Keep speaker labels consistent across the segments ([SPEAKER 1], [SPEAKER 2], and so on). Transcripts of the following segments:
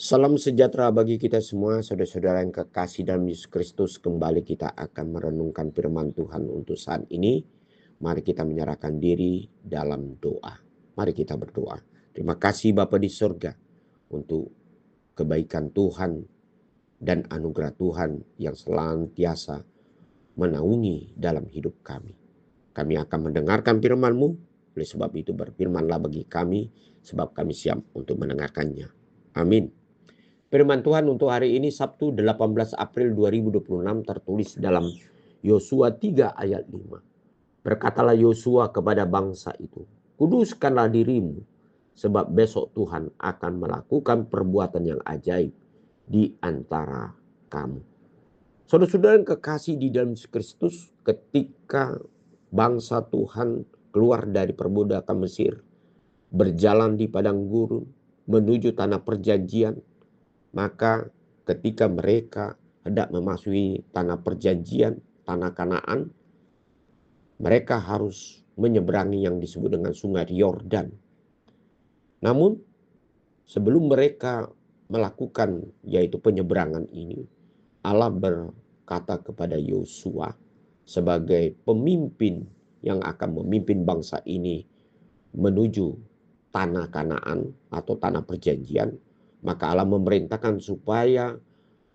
[SPEAKER 1] Salam sejahtera bagi kita semua, saudara-saudara yang kekasih dalam Yesus Kristus. Kembali kita akan merenungkan firman Tuhan untuk saat ini. Mari kita menyerahkan diri dalam doa. Mari kita berdoa. Terima kasih Bapa di surga untuk kebaikan Tuhan dan anugerah Tuhan yang senantiasa menaungi dalam hidup kami. Kami akan mendengarkan firman-Mu, oleh sebab itu berfirmanlah bagi kami, sebab kami siap untuk mendengarkannya. Amin. Firman Tuhan untuk hari ini Sabtu 18 April 2026 tertulis dalam Yosua 3 ayat 5. Berkatalah Yosua kepada bangsa itu, kuduskanlah dirimu, sebab besok Tuhan akan melakukan perbuatan yang ajaib di antara kamu. Saudara-saudara yang kekasih di dalam Yesus Kristus, ketika bangsa Tuhan keluar dari perbudakan Mesir, berjalan di padang gurun menuju tanah perjanjian, maka ketika mereka hendak memasuki tanah perjanjian, tanah Kanaan, mereka harus menyeberangi yang disebut dengan sungai Yordan. Namun sebelum mereka melakukan yaitu penyeberangan ini, Allah berkata kepada Yosua sebagai pemimpin yang akan memimpin bangsa ini menuju tanah Kanaan atau tanah perjanjian. Maka Allah memerintahkan supaya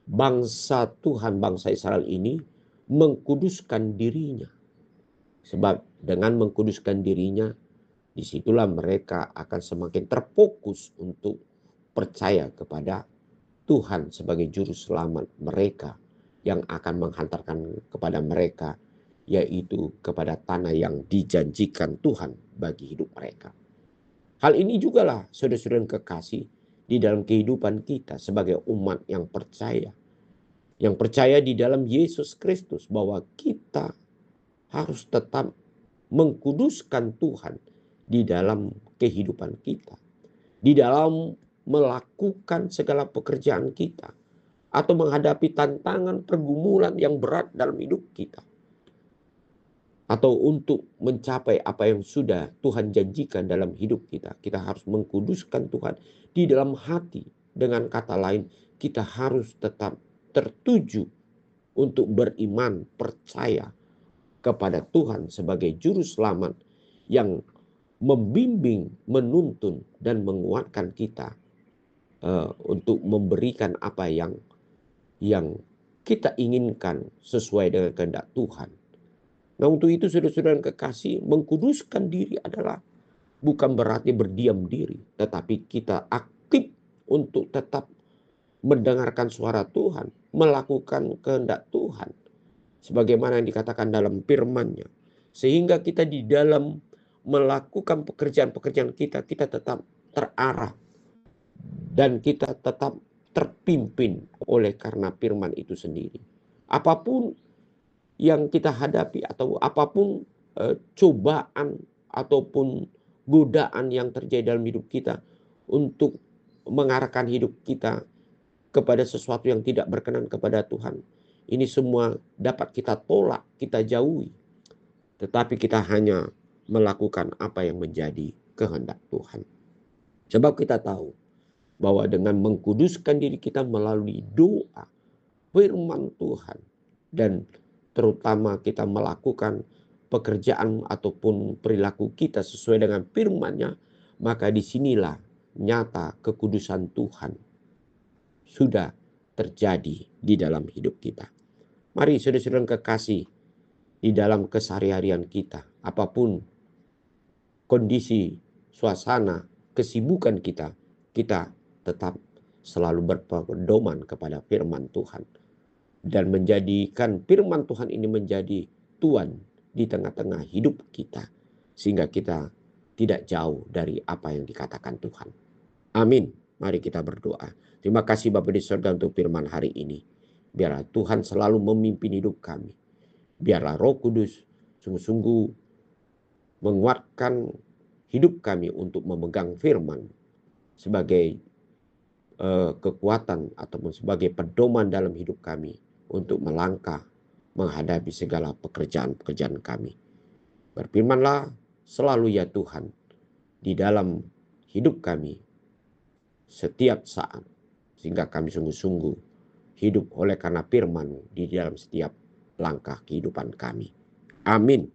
[SPEAKER 1] bangsa Tuhan, bangsa Israel ini mengkuduskan dirinya. Sebab dengan mengkuduskan dirinya, disitulah mereka akan semakin terfokus untuk percaya kepada Tuhan sebagai juru selamat mereka yang akan menghantarkan kepada mereka, yaitu kepada tanah yang dijanjikan Tuhan bagi hidup mereka. Hal ini juga lah saudara-saudara yang kekasih di dalam kehidupan kita sebagai umat yang percaya di dalam Yesus Kristus, bahwa kita harus tetap mengkuduskan Tuhan di dalam kehidupan kita, di dalam melakukan segala pekerjaan kita, atau menghadapi tantangan pergumulan yang berat dalam hidup kita, atau untuk mencapai apa yang sudah Tuhan janjikan dalam hidup kita. Kita harus mengkuduskan Tuhan di dalam hati. Dengan kata lain, kita harus tetap tertuju untuk beriman, percaya kepada Tuhan sebagai juru selamat yang membimbing, menuntun, dan menguatkan kita untuk memberikan apa yang kita inginkan sesuai dengan kehendak Tuhan. Nah, untuk itu saudara-saudara yang kekasih, mengkuduskan diri adalah bukan berarti berdiam diri, tetapi kita aktif untuk tetap mendengarkan suara Tuhan, melakukan kehendak Tuhan, sebagaimana yang dikatakan dalam firman-Nya. Sehingga kita di dalam melakukan pekerjaan-pekerjaan kita tetap terarah dan kita tetap terpimpin oleh karena firman itu sendiri. Apapun yang kita hadapi atau apapun cobaan ataupun godaan yang terjadi dalam hidup kita untuk mengarahkan hidup kita kepada sesuatu yang tidak berkenan kepada Tuhan, ini semua dapat kita tolak, kita jauhi. Tetapi kita hanya melakukan apa yang menjadi kehendak Tuhan. Sebab kita tahu bahwa dengan mengkuduskan diri kita melalui doa, firman Tuhan, dan terutama kita melakukan pekerjaan ataupun perilaku kita sesuai dengan firman-Nya, maka disinilah nyata kekudusan Tuhan sudah terjadi di dalam hidup kita. Mari saudara-saudara yang kekasih, di dalam keseharian kita, apapun kondisi, suasana, kesibukan kita tetap selalu berpedoman kepada firman Tuhan. Dan menjadikan firman Tuhan ini menjadi Tuhan di tengah-tengah hidup kita. Sehingga kita tidak jauh dari apa yang dikatakan Tuhan. Amin. Mari kita berdoa. Terima kasih Bapa di surga untuk firman hari ini. Biarlah Tuhan selalu memimpin hidup kami. Biarlah Roh Kudus sungguh-sungguh menguatkan hidup kami untuk memegang firman sebagai kekuatan ataupun sebagai pedoman dalam hidup kami untuk melangkah menghadapi segala pekerjaan-pekerjaan kami. Berfirmanlah selalu ya Tuhan di dalam hidup kami setiap saat, sehingga kami sungguh-sungguh hidup oleh karena firman-Mu di dalam setiap langkah kehidupan kami. Amin.